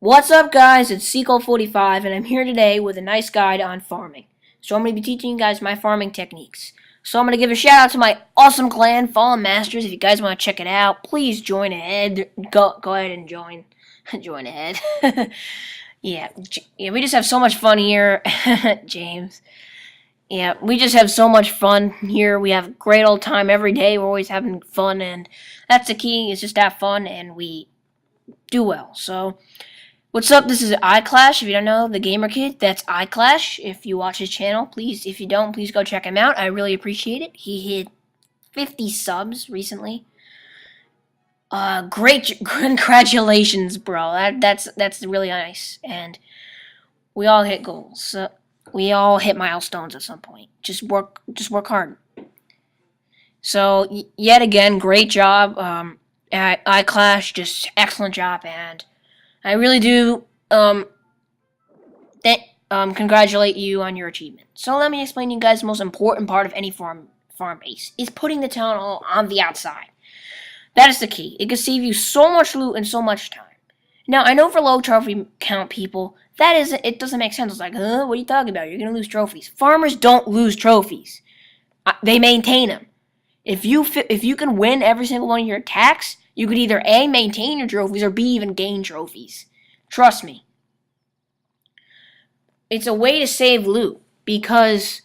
What's up, guys? It's S.P.E.C.T.R.E, and I'm here today with a nice guide on farming. So I'm going to be teaching you guys my farming techniques. So I'm going to give a shout out to my awesome clan, Fallen Masters. If you guys want to check it out, please join ahead. Go ahead and join. Join ahead. yeah, we just have so much fun here, James. Yeah, we just have so much fun here. We have a great old time every day. We're always having fun, and that's the key. Is just have fun, and we do well. So, what's up? This is iClash. If you don't know, the gamer kid, that's iClash. If you watch his channel, please, if you don't, please go check him out. I really appreciate it. He hit 50 subs recently. Great, congratulations, bro. That's really nice. And we all hit goals. So we all hit milestones at some point. Just work hard. So yet again, great job at iClash. Just excellent job, and I really do congratulate you on your achievement. So let me explain to you guys the most important part of any farm base is putting the town hall on the outside. That is the key. It can save you so much loot and so much time. Now, I know for low trophy count people, it doesn't make sense. It's like, what are you talking about? You're going to lose trophies. Farmers don't lose trophies. They maintain them. If you can win every single one of your attacks, you could either A, maintain your trophies, or B, even gain trophies. Trust me. It's a way to save loot, because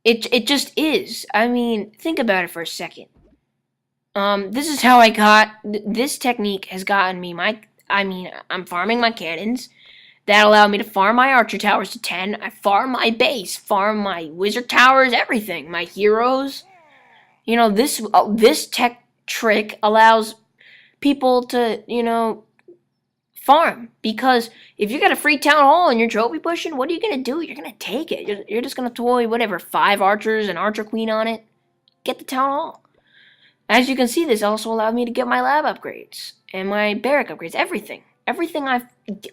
it just is. I mean, think about it for a second. This is how I got, this technique has gotten me I'm farming my cannons. That allowed me to farm my archer towers to 10. I farm my base, farm my wizard towers, everything. My heroes. You know, this tech trick allows people to, farm. Because if you got a free town hall and you're trophy pushing, what are you going to do? You're going to take it. You're just going to toy, 5 archers and archer queen on it. Get the town hall. As you can see, this also allowed me to get my lab upgrades and my barrack upgrades, everything. Everything I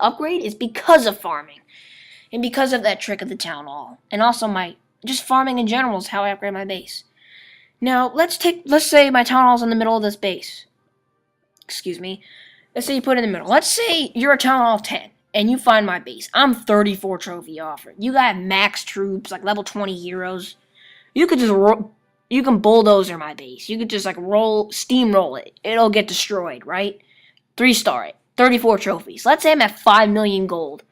upgrade is because of farming and because of that trick of the town hall. And also just farming in general is how I upgrade my base. Now, let's say my town hall's in the middle of this base. Excuse me. Let's say you put it in the middle. Let's say you're a town hall of 10 and you find my base. I'm 34 trophy offer. You got max troops, like level 20 heroes. You could just you can bulldozer my base. You could just steamroll it. It'll get destroyed, right? 3-star it. 34 trophies. Let's say I'm at 5 million gold.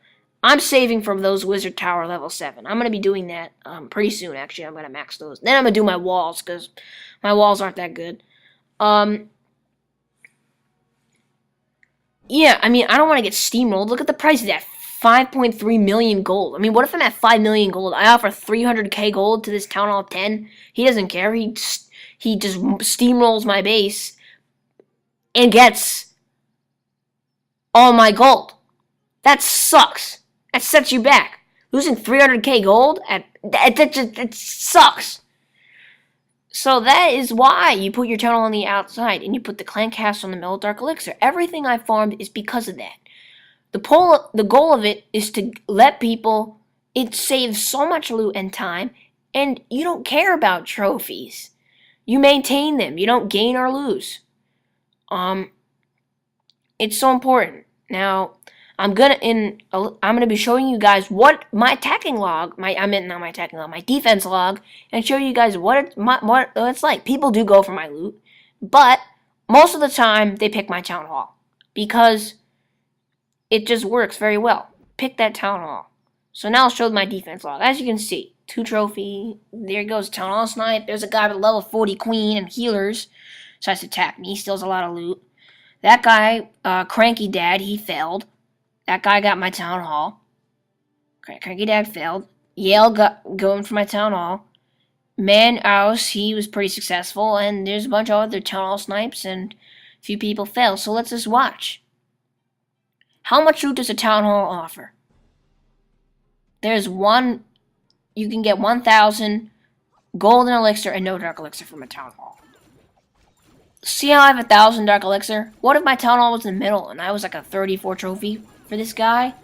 I'm saving from those wizard tower level 7. I'm going to be doing that pretty soon, actually. I'm going to max those. Then I'm going to do my walls, because my walls aren't that good. Yeah, I don't want to get steamrolled. Look at the price of that. 5.3 million gold. What if I'm at 5 million gold? I offer 300k gold to this town hall 10. He doesn't care. He just steamrolls my base and gets all my gold. That sucks. That sets you back. Losing 300k gold, it sucks. So that is why you put your town hall on the outside and you put the clan castle in the middle of Dark Elixir. Everything I farmed is because of that. The goal of it is to let people, it saves so much loot and time, and you don't care about trophies. You maintain them. You don't gain or lose. It's so important. Now, I'm gonna be showing you guys what my attacking log, my defense log, and show you guys what it's like. People do go for my loot, but most of the time they pick my town hall because it just works very well. Pick that town hall. So now I'll show my defense log. As you can see, 2 trophy. There goes town hall snipe. There's a guy with level 40 queen and healers. Tries to attack me. He steals a lot of loot. That guy, Cranky Dad, he failed. That guy got my town hall. Cranky Dad failed. Yale got going for my town hall. Man Ouse, he was pretty successful. And there's a bunch of other town hall snipes and a few people failed. So let's just watch. How much loot does a town hall offer? You can get 1,000 golden elixir and no dark elixir from a town hall. See how I have 1,000 dark elixir? What if my town hall was in the middle and I was like a 34 trophy for this guy?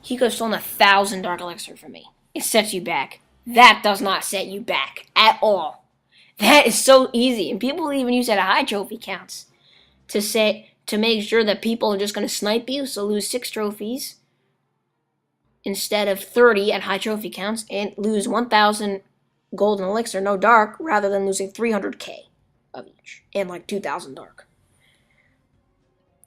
He could have stolen 1,000 dark elixir from me. It sets you back. That does not set you back at all. That is so easy. And people even use that at high trophy counts to to make sure that people are just going to snipe you, so lose 6 trophies instead of 30 at high trophy counts, and lose 1,000 gold and elixir, no dark, rather than losing 300k of each, and like 2,000 dark.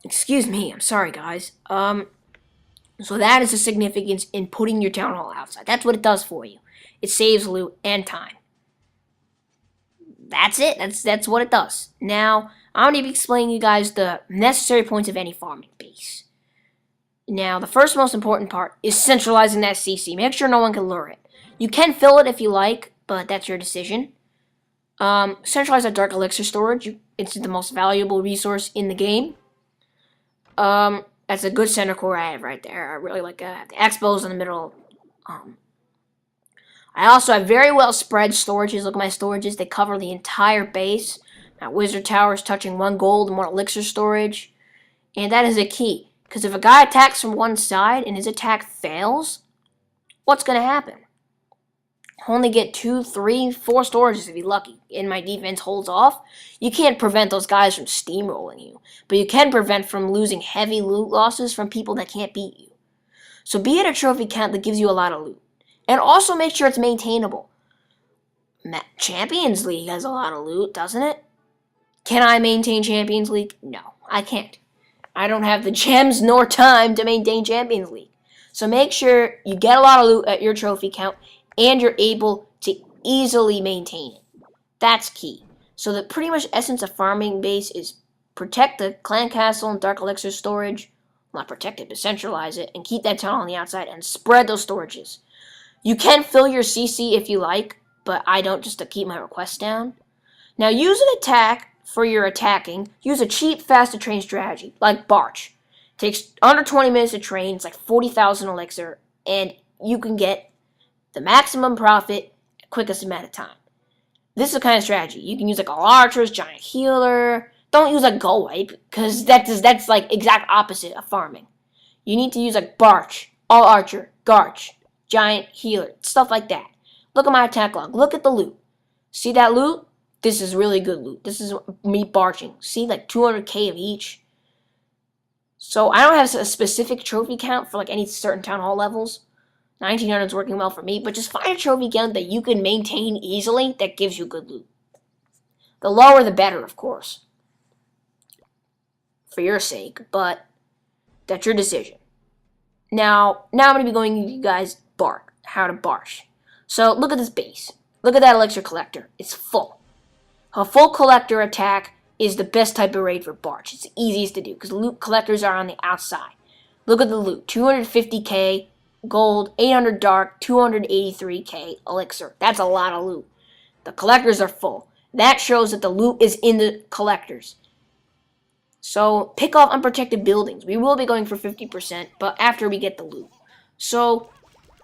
Excuse me, I'm sorry guys. So that is the significance in putting your town hall outside. That's what it does for you. It saves loot and time. That's it. That's what it does. Now, I'm going to be explaining you guys the necessary points of any farming base. Now, the first most important part is centralizing that CC. Make sure no one can lure it. You can fill it if you like, but that's your decision. Centralize that dark elixir storage. It's the most valuable resource in the game. That's a good center core I have right there. I really like the expos in the middle. I also have very well spread storages. Look at my storages. They cover the entire base. Now, wizard tower is touching 1 gold and 1 elixir storage. And that is a key. Because if a guy attacks from one side and his attack fails, what's going to happen? Only get 2, 3, 4 storages if you're lucky, and my defense holds off. You can't prevent those guys from steamrolling you, but you can prevent from losing heavy loot losses from people that can't beat you. So be at a trophy count that gives you a lot of loot. And also make sure it's maintainable. Champions League has a lot of loot, doesn't it? Can I maintain Champions League? No, I can't. I don't have the gems nor time to maintain Champions League. So make sure you get a lot of loot at your trophy count and you're able to easily maintain it. That's key. So the pretty much essence of farming base is protect the clan castle and dark elixir storage. Not protect it, but centralize it and keep that town on the outside and spread those storages. You can fill your CC if you like, but I don't, just to keep my requests down. Now use an attack for your attacking. Use a cheap, fast to train strategy, like Barch. Takes under 20 minutes to train, it's like 40,000 elixir, and you can get the maximum profit, quickest amount of time. This is the kind of strategy. You can use like all archers, giant healer. Don't use like go wipe, because that's like exact opposite of farming. You need to use like Barch, all archer, Garch, giant healer, stuff like that. Look at my attack log. Look at the loot. See that loot? This is really good loot. This is me barching. See, like 200k of each. So I don't have a specific trophy count for like any certain town hall levels. 1900 is working well for me, but just find a trophy count that you can maintain easily that gives you good loot. The lower the better, of course. For your sake, but that's your decision. Now I'm going to be going to you guys how to barch. So look at this base. Look at that elixir collector. It's full. A full collector attack is the best type of raid for barch. It's the easiest to do because loot collectors are on the outside. Look at the loot. 250k gold, 800 dark, 283k elixir. That's a lot of loot. The collectors are full. That shows that the loot is in the collectors. So pick off unprotected buildings. We will be going for 50%, but after we get the loot. So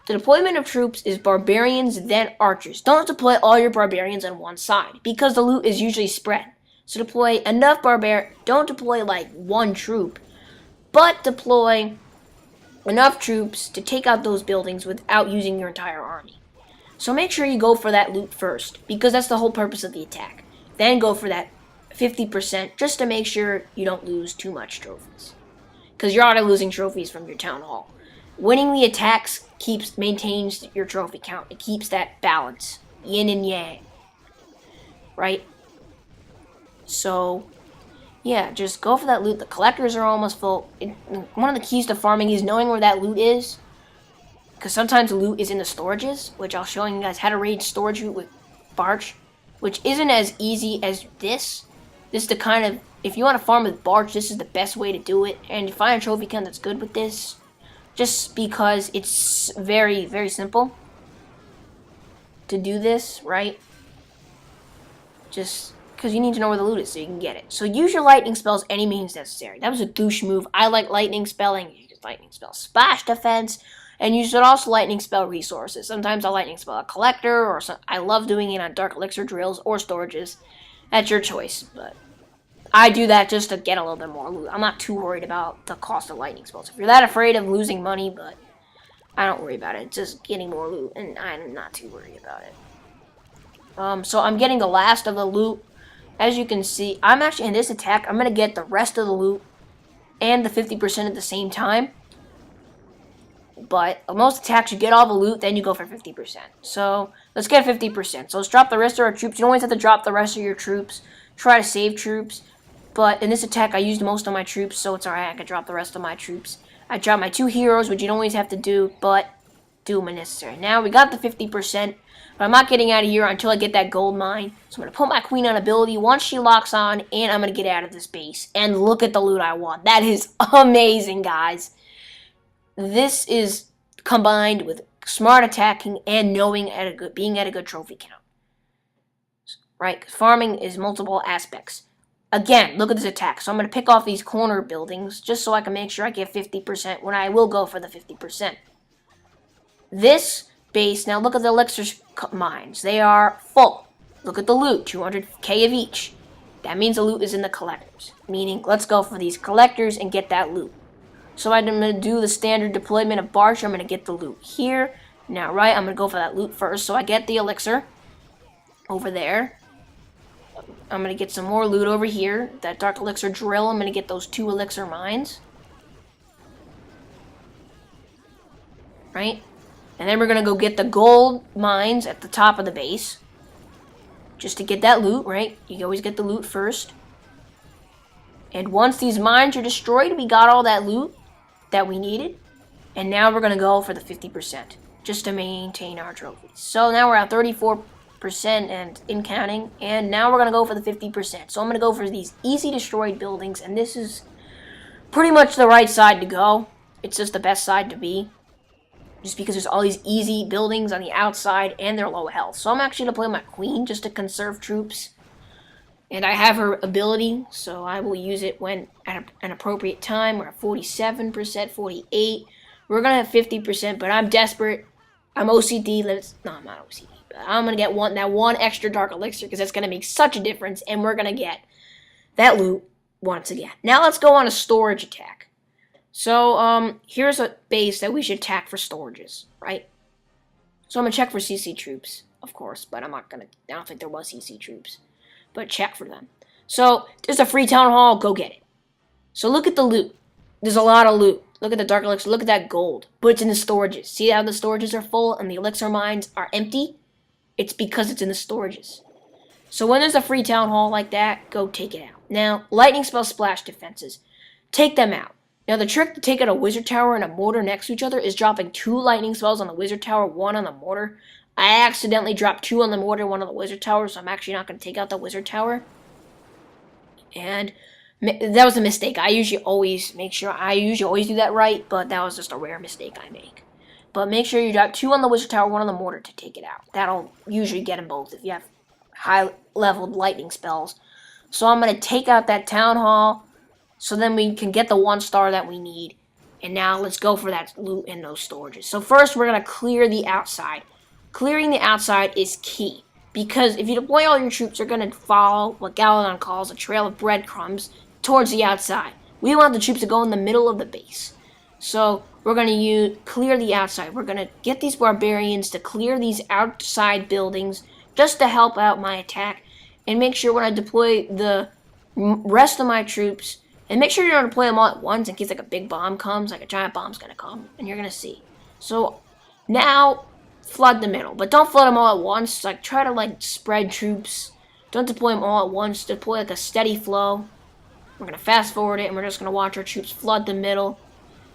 the deployment of troops is barbarians, then archers. Don't deploy all your barbarians on one side, because the loot is usually spread. So deploy enough don't deploy like one troop, but deploy enough troops to take out those buildings without using your entire army. So make sure you go for that loot first, because that's the whole purpose of the attack. Then go for that 50% just to make sure you don't lose too much trophies. Because you're already losing trophies from your town hall. Winning the attacks maintains your trophy count. It keeps that balance. Yin and yang. Right? So, yeah, just go for that loot. The collectors are almost full. One of the keys to farming is knowing where that loot is. Because sometimes the loot is in the storages, which I'll show you guys how to raid storage loot with Barch, which isn't as easy as this. This is the kind of, if you want to farm with Barch, this is the best way to do it. And you find a trophy count that's good with this, just because it's very, very simple to do this, right? Just because you need to know where the loot is so you can get it. So use your lightning spells any means necessary. That was a douche move. I like lightning spelling. You use lightning spell splash defense, and you should also lightning spell resources. Sometimes I'll lightning spell a collector, or I love doing it on dark elixir drills or storages. That's your choice, but I do that just to get a little bit more loot. I'm not too worried about the cost of lightning spells. If you're that afraid of losing money, but I don't worry about it. It's just getting more loot, and I'm not too worried about it. So I'm getting the last of the loot. As you can see, I'm actually in this attack. I'm going to get the rest of the loot and the 50% at the same time. But most attacks, you get all the loot, then you go for 50%. So let's get 50%. So let's drop the rest of our troops. You don't always have to drop the rest of your troops. Try to save troops. But in this attack, I used most of my troops, so it's alright. I can drop the rest of my troops. I dropped my 2 heroes, which you don't always have to do, but do when necessary. Now we got the 50%, but I'm not getting out of here until I get that gold mine. So I'm going to put my queen on ability once she locks on, and I'm going to get out of this base. And look at the loot I won. That is amazing, guys. This is combined with smart attacking and knowing being at a good trophy count. Right? Because farming is multiple aspects. Again, look at this attack. So I'm going to pick off these corner buildings just so I can make sure I get 50% when I will go for the 50%. This base, now look at the elixir mines. They are full. Look at the loot, 200k of each. That means the loot is in the collectors. Meaning, let's go for these collectors and get that loot. So I'm going to do the standard deployment of Barch. I'm going to get the loot here. Now, right, I'm going to go for that loot first. So I get the elixir over there. I'm going to get some more loot over here. That dark elixir drill, I'm going to get those 2 elixir mines. Right? And then we're going to go get the gold mines at the top of the base. Just to get that loot, right? You always get the loot first. And once these mines are destroyed, we got all that loot that we needed. And now we're going to go for the 50%. Just to maintain our trophies. So now we're at 34% and in counting. And now we're going to go for the 50%. So I'm going to go for these easy destroyed buildings. And this is pretty much the right side to go. It's just the best side to be. Just because there's all these easy buildings on the outside and they're low health. So I'm actually going to play my queen just to conserve troops. And I have her ability, so I will use it when at an appropriate time. We're at 47%, 48%. We're going to have 50%, but I'm desperate. I'm OCD. No, I'm not OCD. But I'm going to get that one extra dark elixir because that's going to make such a difference. And we're going to get that loot once again. Now let's go on a storage attack. So here's a base that we should attack for storages, right? So I'm going to check for CC troops, of course, but I don't think there was CC troops. But check for them. So there's a free town hall, go get it. So look at the loot. There's a lot of loot. Look at the dark elixir, look at that gold. But it's in the storages. See how the storages are full and the elixir mines are empty? It's because it's in the storages. So when there's a free town hall like that, go take it out. Now, lightning spell splash defenses. Take them out. Now the trick to take out a wizard tower and a mortar next to each other is dropping 2 lightning spells on the wizard tower, 1 on the mortar. I accidentally dropped 2 on the mortar, 1 on the wizard tower, so I'm actually not going to take out the wizard tower. And that was a mistake. I usually always do that right, but that was just a rare mistake I make. But make sure you drop 2 on the wizard tower, 1 on the mortar to take it out. That'll usually get them both if you have high-leveled lightning spells. So I'm going to take out that town hall, so then we can get the 1 star that we need. And now let's go for that loot in those storages. So first we're going to clear the outside. Clearing the outside is key, because if you deploy all your troops, you're going to follow what Galadon calls a trail of breadcrumbs towards the outside. We want the troops to go in the middle of the base. So we're going to clear the outside. We're going to get these barbarians to clear these outside buildings just to help out my attack, and make sure when I deploy the rest of my troops, and make sure you don't deploy them all at once in case like a big bomb comes, like a giant bomb's going to come, and you're going to see. So now flood the middle, but don't flood them all at once. Like, try to spread troops. Don't deploy them all at once. Deploy like a steady flow. We're gonna fast forward it, and we're just gonna watch our troops flood the middle.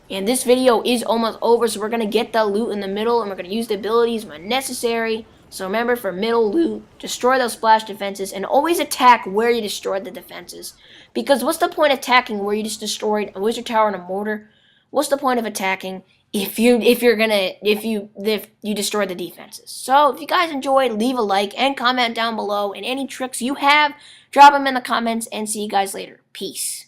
And this video is almost over, so we're gonna get the loot in the middle, and we're gonna use the abilities when necessary. So remember, for middle loot, destroy those splash defenses, and always attack where you destroyed the defenses. Because what's the point of attacking where you just destroyed a wizard tower and a mortar? What's the point of attacking if you destroy the defenses? So if you guys enjoyed, leave a like and comment down below, and any tricks you have, drop them in the comments, and see you guys later. Peace.